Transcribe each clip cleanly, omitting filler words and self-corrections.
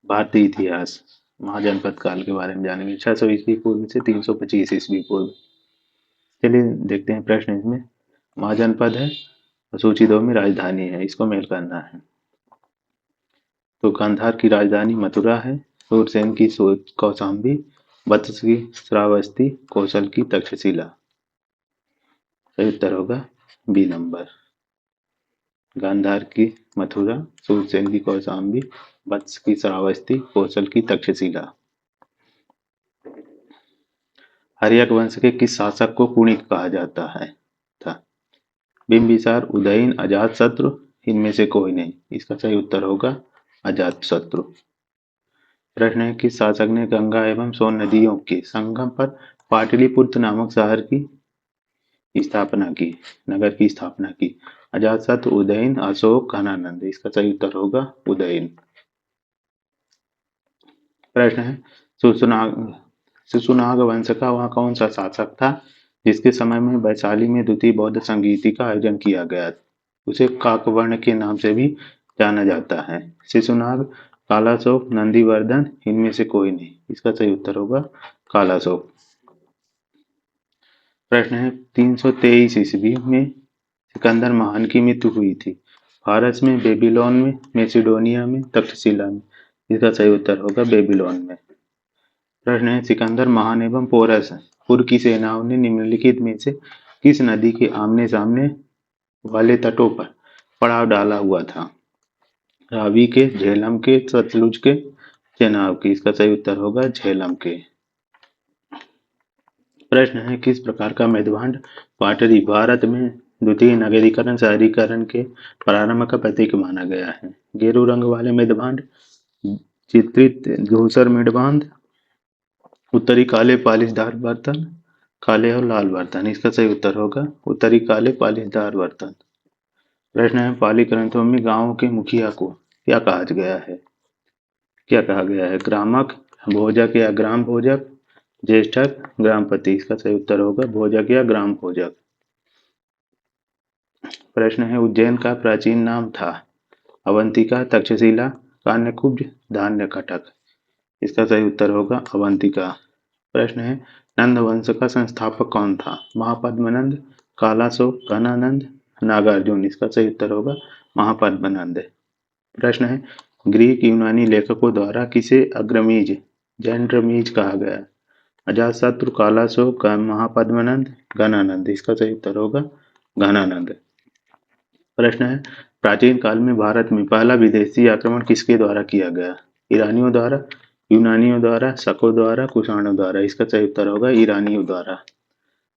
भारतीय इतिहास महाजनपद काल के बारे में जानेंगे। 600 ईस्वी पूर्व से 325 ईस्वी पूर्व। चलिए देखते हैं प्रश्न इसमें। महाजनपद है और सूची 2 में राजधानी है, इसको मेल करना है। तो गांधार की राजधानी मथुरा है, सूरसेन की कौशाम्बी, वत्स की श्रावस्ती, कौशल की तक्षशिला। सही उत्तर होगा बी नंबर। गांधार की मथुरा, सूरसेन की कौशाम्बी, वत्स की श्रावस्ती, कौशल की तक्षशिला। हर्यक वंश के किस शासक को कुणिक कहा जाता है था? बिंबिसार, उदयन, अजातशत्रु, इनमें से कोई नहीं। इसका सही उत्तर होगा अजातशत्रु। प्रश्न है किस शासक ने गंगा एवं सोन नदियों के संगम पर पाटलिपुत्र नामक शहर की स्थापना की, नगर की स्थापना की? अजातशत्रु, उदयन, अशोक, घनानंद। इसका सही उत्तर होगा उदयन। प्रश्न है सुसुनाग शिशुनाग वंश का वह कौन सा शासक था जिसके समय में वैशाली में द्वितीय बौद्ध संगीति का आयोजन किया गया? उसे काकवर्ण के नाम से भी जाना जाता है। शिशुनाग, कालाशोक, नंदीवर्धन, इनमें से कोई नहीं। इसका सही उत्तर होगा कालाशोक। प्रश्न है 323 ईस्वी में सिकंदर महान की मृत्यु हुई थी। फारस में, बेबीलोन में, मैसिडोनिया में, तक्षशिला में। इसका सही उत्तर होगा बेबीलोन में। प्रश्न है सिकंदर महान एवं पोरस पुर की सेनाओं ने निम्नलिखित में से किस नदी के आमने सामने वाले तटों पर पड़ाव डाला हुआ था? रावी के, झेलम के, सतलुज के, चेनाब के। इसका सही उत्तर होगा झेलम के। प्रश्न है किस प्रकार का मेदभांड पाटरी भारत में द्वितीय नगरीकरण शहरीकरण के प्रारंभ का प्रतीक माना गया है? गेरू रंग वाले मेदभांड, चित्रित धूसर मेदभांड, उत्तरी काले पालिशदार बर्तन, काले और लाल बर्तन। इसका सही उत्तर होगा उत्तरी काले पालिशदार बर्तन। प्रश्न है पाली ग्रंथों में गांवों के मुखिया को क्या कहा गया है? क्या कहा गया है? ग्रामक, भोजक या ग्राम भोजक, ज्येष्ठक, ग्रामपति। इसका सही उत्तर होगा भोजक या ग्राम भोजक। प्रश्न है उज्जैन का प्राचीन नाम था? अवंतिका, तक्षशिला, कान्यकुब्ज, धान्य कटक। इसका सही उत्तर होगा अवंतिका। प्रश्न है नंद वंश का संस्थापक कौन था? महापद्मनंद, कालाशोक, घनानंद, नागार्जुन। इसका सही उत्तर होगा महापद्मनंद। प्रश्न है ग्रीक यूनानी लेखकों द्वारा किसे अग्रमीज जेंड्रमीज कहा गया? अजातशत्रु, कालाशोक, महापद्मनंद, घनानंद। इसका सही उत्तर होगा घनानंद। प्रश्न है प्राचीन काल में भारत में पहला विदेशी आक्रमण किसके द्वारा किया गया? ईरानियों द्वारा, यूनानियों द्वारा, शकों द्वारा, कुषाणों द्वारा। इसका सही उत्तर होगा ईरानियों द्वारा।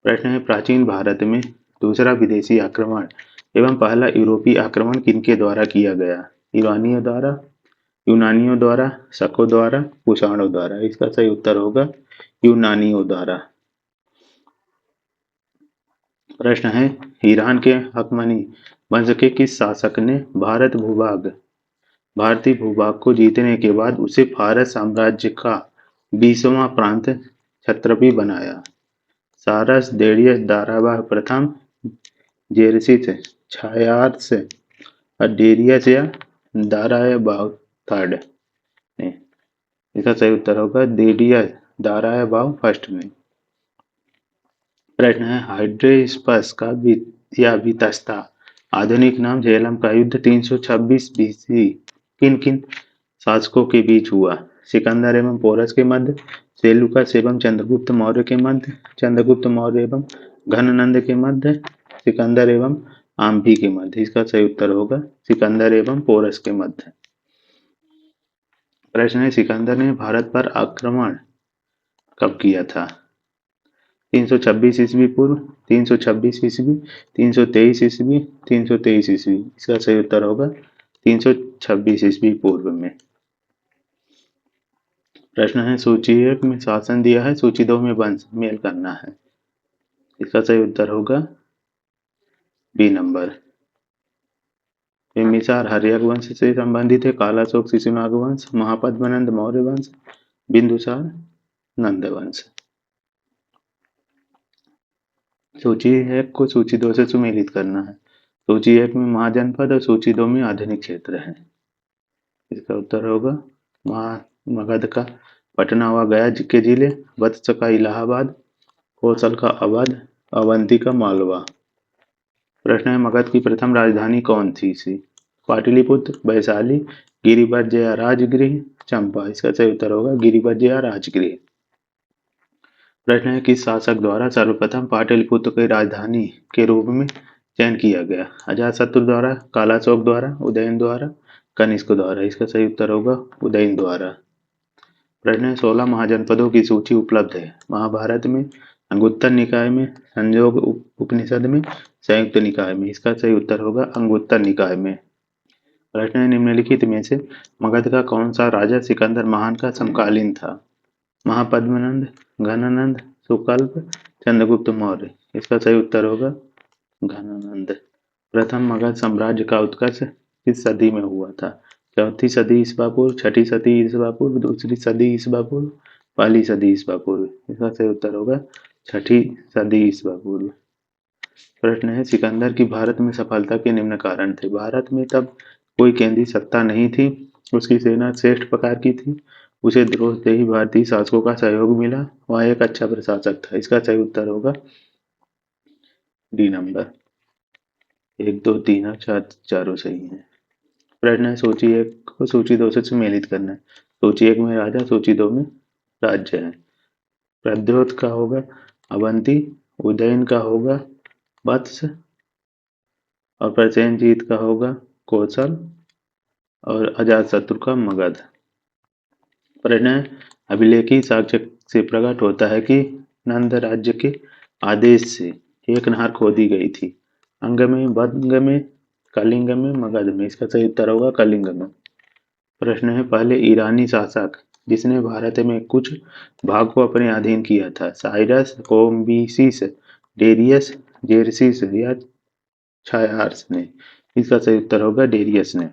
प्रश्न है प्राचीन भारत में दूसरा विदेशी आक्रमण एवं पहला यूरोपीय आक्रमण किनके द्वारा किया गया? ईरानियों द्वारा, यूनानियों द्वारा, शकों द्वारा, कुषाणों द्वारा। इसका सही उत्तर होगा यूनानियों द्वारा। प्रश्न है ईरान के हकमनी वंश के किस शासक ने भारतीय भूभाग को जीतने के बाद उसे फारस साम्राज्य का 20वां प्रांत क्षत्रपी बनाया? सारस, डेरियस, दारावाह प्रथम, जेरसिस, छायार्स, डेरियस या दारायाबाव थर्ड? नहीं, इसका सही उत्तर होगा डेरियस दारायाबाव फर्स्ट में। प्रश्न है हाइड्रेस्पस का या वितस्ता आधुनिक नाम झेलम का युद्ध 326 बीसी किन किन शासकों के बीच हुआ? सिकंदर एवं पोरस के मध्य, सेलुकस एवं चंद्रगुप्त मौर्य के मध्य, चंद्रगुप्त मौर्य एवं घननंद के मध्य, सिकंदर एवं आम्भी के मध्य। इसका सही उत्तर होगा सिकंदर एवं पोरस के मध्य। प्रश्न है सिकंदर ने भारत पर आक्रमण कब किया था? 326 ईस्वी पूर्व, 326 ईस्वी, 323 ईस्वी, 323 ईस्वी। इसका सही उत्तर होगा 326 ईस्वी पूर्व में। प्रश्न है सूची 1 में शासन दिया है, सूची 2 में वंश मेल करना है। इसका सही उत्तर होगा बी नंबर। बिंबिसार हर्यक वंश से संबंधित है, कालाशोक शिशुनाग वंश, महापद्मनंद मौर्य वंश, बिंदुसार नंद वंश। सूची 1 को सूची 2 से सुमेलित करना है। सूची 1 में महाजनपद और सूची 2 में आधुनिक क्षेत्र है। इसका उत्तर होगा मगध का पटना व गया के जिले, वत्स का इलाहाबाद, कौशल का अवध, अवंती का मालवा। प्रश्न है मगध की प्रथम राजधानी कौन थी सी? पाटलिपुत्र, वैशाली, गिरिवर्ज या राजगृह, चंपा। इसका सही उत्तर होगा गिरिवर्ज या राजगृह। प्रश्न है किस शासक द्वारा सर्वप्रथम पाटलिपुत्र की राजधानी के रूप में चयन किया गया? अजातशत्रु द्वारा, कालाशोक द्वारा, उदयन द्वारा, कनिष्क द्वारा। इसका सही उत्तर होगा उदयन द्वारा। प्रश्न है 16 महाजनपदों की सूची उपलब्ध है। महाभारत में, अंगुत्तर निकाय में, संयोग उपनिषद में, संयुक्त निकाय में। इसका सही उत्तर होगा अंगुत्तर निकाय में। प्रश्न है निम्नलिखित में से मगध का कौन सा राजा सिकंदर महान का समकालीन था? महापद्मनंद, घनानंद, सुकल्प, चंद्रगुप्त मौर्य। इसका सही उत्तर होगा घनानंद। प्रथम मगध साम्राज्य का उत्कर्ष किस सदी में हुआ था? चौथी सदी ईसवा पूर्व, छठी सदी ईसवा पूर्व, दूसरी सदी ईसवा पूर्व, पहली सदी ईसवा पूर्व। इसका सही उत्तर होगा छठी सदी ईसवा पूर्व। प्रश्न है सिकंदर की भारत में सफलता के निम्न कारण थे। भारत में तब कोई केंद्रीय सत्ता नहीं थी, उसकी सेना श्रेष्ठ प्रकार की थी, उसे द्रोहदेही भारतीय शासकों का सहयोग मिला, वह एक अच्छा प्रशासक था। इसका सही उत्तर होगा डी नंबर। 1, 2, 3 और 4 चारों सही है। प्रश्न है सूची 1 को सूची 2 से सम्मिलित करना है। सूची 1 में राजा, सूची 2 में राज्य है। प्रद्योत का होगा अवंती, उदयन का होगा वत्स और प्रसेनजीत का होगा कौशल और अजातशत्रु का मगध। प्रश्न है अभिलेखी साक्ष्य से प्रकट होता है कि नंद राज्य के आदेश से एक नहर खोदी गई थी। अंग में, वंग में, कलिंग में, मगध में। इसका सही उत्तर होगा कलिंग में। प्रश्न है पहले ईरानी शासक जिसने भारत में कुछ भाग को अपने अधीन किया था? साइरस, कोम्बिसिस, डेरियस, जेरसिस या छायार्स ने। इसका सही उत्तर होगा डेरियस ने।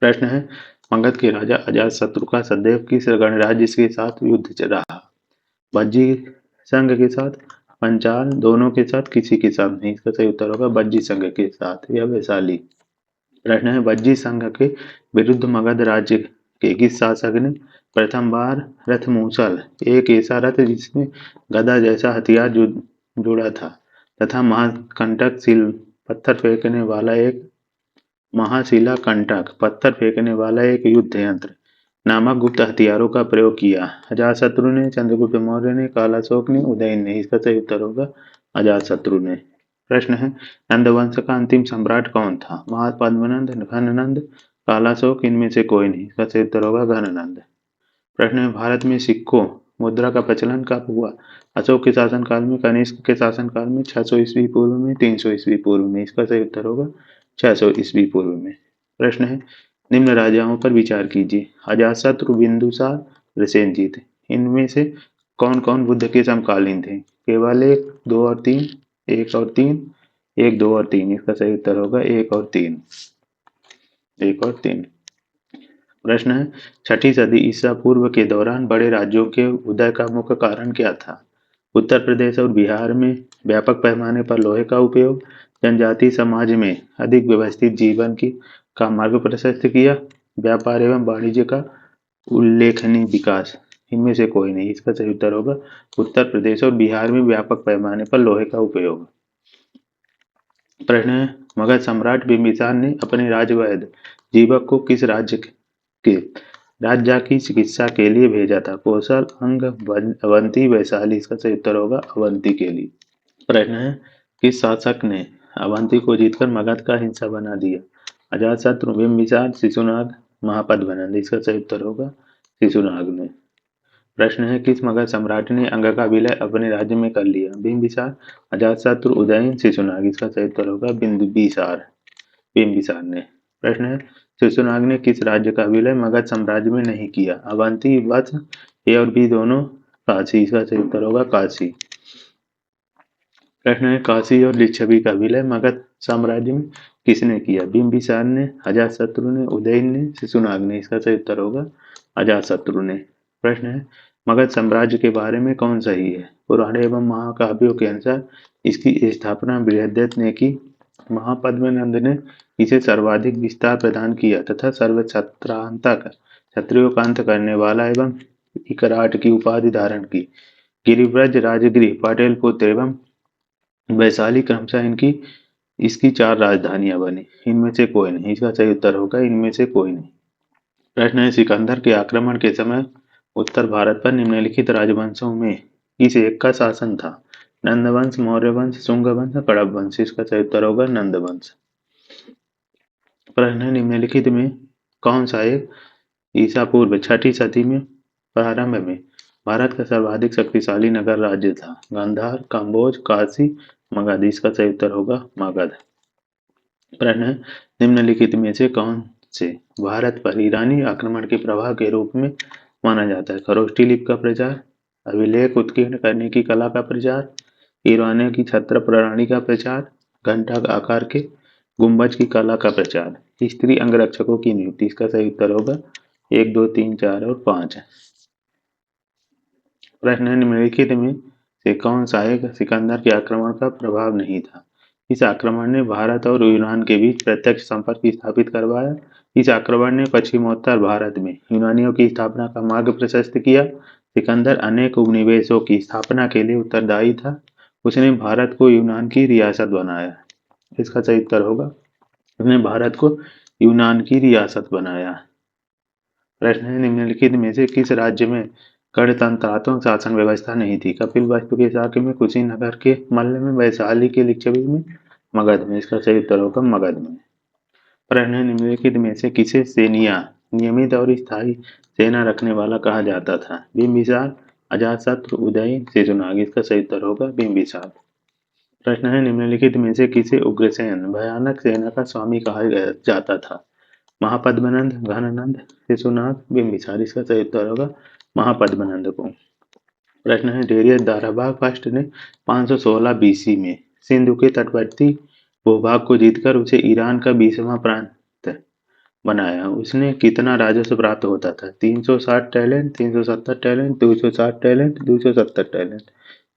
प्रश्न है मगध के राजा अजातशत्रु का सदैव किस गणराज्य के साथ युद्ध रहा? बज्जी संघ के साथ, पंचाल, दोनों के साथ, किसी के साथ नहीं। इसका सही उत्तर होगा बज्जी संघ के साथ या वैशाली। प्रश्न है बज्जी संघ के विरुद्ध मगध राज्य के किस शासक ने प्रथम बार रथ मूसल, एक ऐसा रथ जिसमें गदा जैसा हथियार जुड़ा था तथा महाकंटक सील पत्थर फेंकने वाला एक महाशिला कंटक पत्थर फेंकने वाला एक युद्ध यंत्र नामक गुप्त हथियारों का प्रयोग किया? अजातशत्रु ने, चंद्रगुप्त मौर्य ने, कालाशोक ने, उदयन ने। इसका सही उत्तर होगा अजातशत्रु ने। प्रश्न है नंद वंश का अंतिम सम्राट कौन था? महापद्मनंद, घनानंद, कालाशोक, इनमें से कोई नहीं। इसका सही उत्तर होगा घनानंद। प्रश्न है भारत में सिक्कों मुद्रा का प्रचलन कब हुआ? अशोक के शासनकाल में, कनिष्क के शासनकाल में, 600 ईस्वी पूर्व में, 300 ईस्वी पूर्व में। इसका सही उत्तर होगा 600 ईस्वी पूर्व में। प्रश्न है निम्न राजाओं पर विचार कीजिए। अजातशत्रु, बिंदुसार, प्रसेनजीत। इनमें से कौन कौन बुद्ध के समकालीन थे? केवल 1, 2 और 3, 1 और 3, 1, 2 और 3। इसका सही उत्तर होगा 1 और 3, 1 और 3। प्रश्न है छठी सदी ईसा पूर्व के दौरान बड़े राज्यों के उदय का मुख्य कारण क्या था? उत्तर प्रदेश और बिहार में व्यापक पैमाने पर लोहे का उपयोग, जनजातीय समाज में अधिक व्यवस्थित जीवन की का मार्ग प्रशस्त किया, व्यापार एवं वाणिज्य का उल्लेखनीय विकास। इनमें से कोई नहीं। इसका सही उत्तर होगा उत्तर प्रदेश और बिहार में व्यापक पैमाने पर लोहे का उपयोग। प्रश्न है मगध सम्राट बिंबिसार ने अपने राजवैद्य जीवक को किस राज्य के राजा की चिकित्सा के लिए भेजा था? कौशल, अंग, अवंती, वैशाली। इसका सही उत्तर होगा अवंती के लिए। प्रश्न है किस शासक ने अवंती को जीतकर मगध का हिस्सा बना दिया? अजातशत्रु, बिंबिसार, शिशुनाग, महापद्मनंद। इसका सही उत्तर होगा शिशुनाग ने। प्रश्न है किस मगध सम्राट ने अंग का विलय अपने राज्य में कर लिया? बिंबिसार, अजातशत्रु, उदयन, शिशुनाग। इसका सही उत्तर होगा बिंबिसार, बिंबिसार ने। प्रश्न है शिशुनाग ने किस राज्य का विलय मगध साम्राज्य में नहीं किया? अवंती, वत्स, ए और बी दोनों, काशी। इसका सही उत्तर होगा काशी। प्रश्न है काशी और लिच्छवी का विलय मगध साम्राज्य में किसने किया? बिंबिसार ने, अजातशत्रु ने, उदयन ने, शिशुनाग ने। इसका सही उत्तर होगा अजातशत्रु ने। प्रश्न है मगध साम्राज्य के बारे में कौन सही है? पुराण एवं महाकाव्यों के अनुसार इसकी स्थापना बृहद्रथ ने की, महापद्मनंद ने इसे सर्वाधिक विस्तार प्रदान किया तथा सर्वछत्रांतक क्षत्रियों का अंत करने वाला एवं इकराट की उपाधि धारण की। गिरिव्रज, राजगिरि, पाटेल पुत्र एवं वैशाली क्रमशः इनकी इसकी 4 राजधानियां बनी। इनमें से कोई नहीं। इसका सही उत्तर होगा इनमें से कोई नहीं। प्रश्न है सिकंदर के आक्रमण के समय उत्तर भारत पर निम्नलिखित राजवंशों में किस एक का शासन था? नंदवंश, मौर्य वंश, शुंग वंश, कड़प वंश। इसका सही उत्तर होगा नंदवंश। प्रश्न है निम्नलिखित में कौन सा एक ईसा पूर्व 6ठी सदी में प्रारंभ में भारत का सर्वाधिक शक्तिशाली नगर राज्य था? गांधार, काम्बोज, काशी, मगध। इसका सही उत्तर होगा मगध। प्रश्न है निम्नलिखित में से कौन से भारत पर ईरानी आक्रमण के प्रभाव के रूप में माना जाता है? खरोष्ठी लिपि का प्रचार, अभिलेख उत्कीर्ण करने की कला का प्रचार, ईरानियों की छत्र प्रणाली का प्रचार, घंटा आकार के गुंबज की कला का प्रचार, स्त्री अंगरक्षकों की नियुक्ति। इसका सही उत्तर होगा 1, 2, 3, 4 और 5। प्रश्न है निम्नलिखित में से कौन सा एक सिकंदर के आक्रमण का प्रभाव नहीं था? इस आक्रमण ने भारत और यूनान के बीच प्रत्यक्ष संपर्क स्थापित करवाया। इस आक्रमण ने पश्चिमोत्तर भारत में यूनानियों की स्थापना का मार्ग प्रशस्त किया। सिकंदर अनेक उपनिवेशों की स्थापना के लिए उत्तरदायी था। उसने भारत को यूनान की रियासत बनाया। इसका सही उत्तर होगा उसने भारत को यूनान की रियासत बनाया। प्रश्न है निम्नलिखित में से किस राज्य में गणतंत्रात्मक शासन व्यवस्था नहीं थी? कपिलवस्तु के शाक्य में, कुशीनगर के मल्ल में, वैशाली के लिच्छवी में, मगध में। इसका सही उत्तर होगा मगध में। प्रश्न है निम्नलिखित में से किसे सेनिया नियमित और स्थायी सेना रखने वाला कहा जाता था? बिंबिसार, अजातशत्रु, उदयन, शिशुनाग। इसका सही उत्तर होगा बिंबिसार। प्रश्न है निम्नलिखित में से किसे उग्रसेन भयानक सेना का स्वामी कहा जाता था? महापद्मनंद, घननंद, शिशुनाग, बिंबिसार। इसका सही उत्तर होगा महापद्मनंद को। प्रश्न है डेरियस दाराबाग फर्स्ट ने 516 बीसी में सिंधु के तटवर्ती भूभाग को जीतकर उसे ईरान का 20वां प्रांत बनाया। उसने कितना राजस्व प्राप्त होता था? 360 टैलेंट, 370 टैलेंट, 260 टैलेंट, 270 टैलेंट।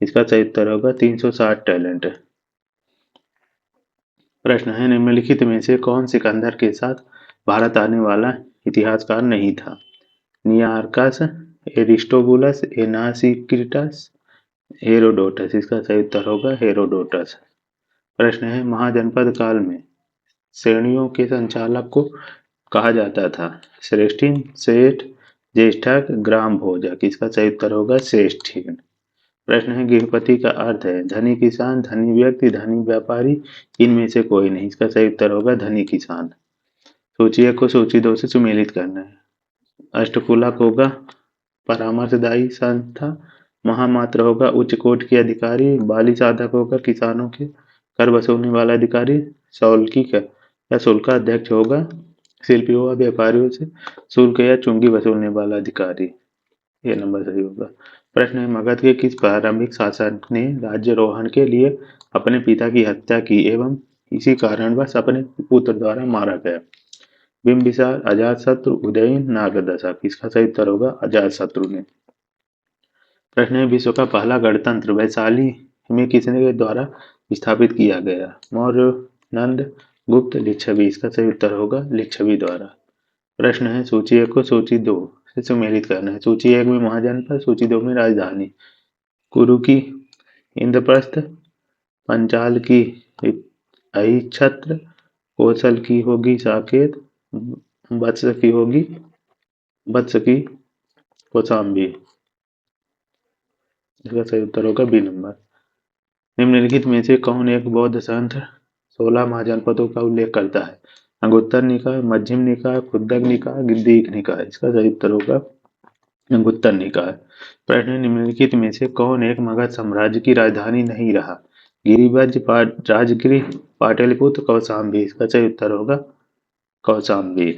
इसका सही उत्तर होगा 360 टैलेंट। प्रश्न है निम्नलिखित में से कौन सिकंदर के साथ भारत आने वाला इतिहासकार नहीं था? नियार्कस, एरिस्टोबुलस, एनासिक्रिटस, हेरोडोटस। इसका सही उत्तर होगा हेरोडोटस। प्रश्न है महाजनपद काल में श्रेणियों के संचालक को कहा जाता था? श्रेष्ठीन, सेठ, ज्येष्ठक, ग्राम भोजक। इसका सही उत्तर होगा श्रेष्ठीन। प्रश्न है गृहपति का अर्थ है धनी किसान, धनी व्यक्ति, धनी व्यापारी, इनमें से कोई नहीं। इसका सही उत्तर होगा धनी किसान। सूची 1 को सूची 2 से सुमेलित करना है। अष्टकुलक होगा परामर्शदायी संस्था, महामात्र होगा उच्च कोट के अधिकारी, बाली साधक होगा किसानों के कर वसूलने वाला अधिकारी, शौल्की या शुल्क अध्यक्ष होगा शिल्पियों व व्यापारियों से शुल्क या चुंगी वसूलने वाला अधिकारी। ये नंबर सही होगा। प्रश्न है मगध के किस प्रारंभिक शासक ने राज्यारोहण के लिए अपने पिता की हत्या की एवं इसी कारणवश अपने पुत्र द्वारा मारा गया? बिंबिसार, अजातशत्रु, उदयन, नागदशक। इसका सही उत्तर होगा अजातशत्रु ने। प्रश्न है विश्व का पहला गणतंत्र वैशाली में किसने द्वारा स्थापित किया गया? मौर्य, नंद, गुप्त, लिच्छवी। इसका सही उत्तर होगा लिच्छवी द्वारा। प्रश्न है सूची 1 को सूची 2 से सुमेलित करना है। सूची 1 में महाजनपद, सूची 2 में राजधानी। कुरु की इंद्रप्रस्थ, पंचाल की अहिच्छत्र, कौशल की होगी साकेत, वत्स की होगी वत्स की कौशाम्बी। इसका सही उत्तर होगा बी नंबर। निम्नलिखित में से कौन एक बौद्ध संत 16 महाजनपदों का उल्लेख करता है? अंगुत्तर निकाय, मध्यम निकाय, खुद्दक निकाय, दीघ निकाय। इसका सही उत्तर होगा अंगुत्तर निकाय। प्रश्न निम्नलिखित में से कौन एक मगध साम्राज्य की राजधानी नहीं रहा? गिरिव्रज, राजगिरि, पाटलिपुत्र, कौशाम्बी। इसका सही उत्तर होगा कौशाम्बी।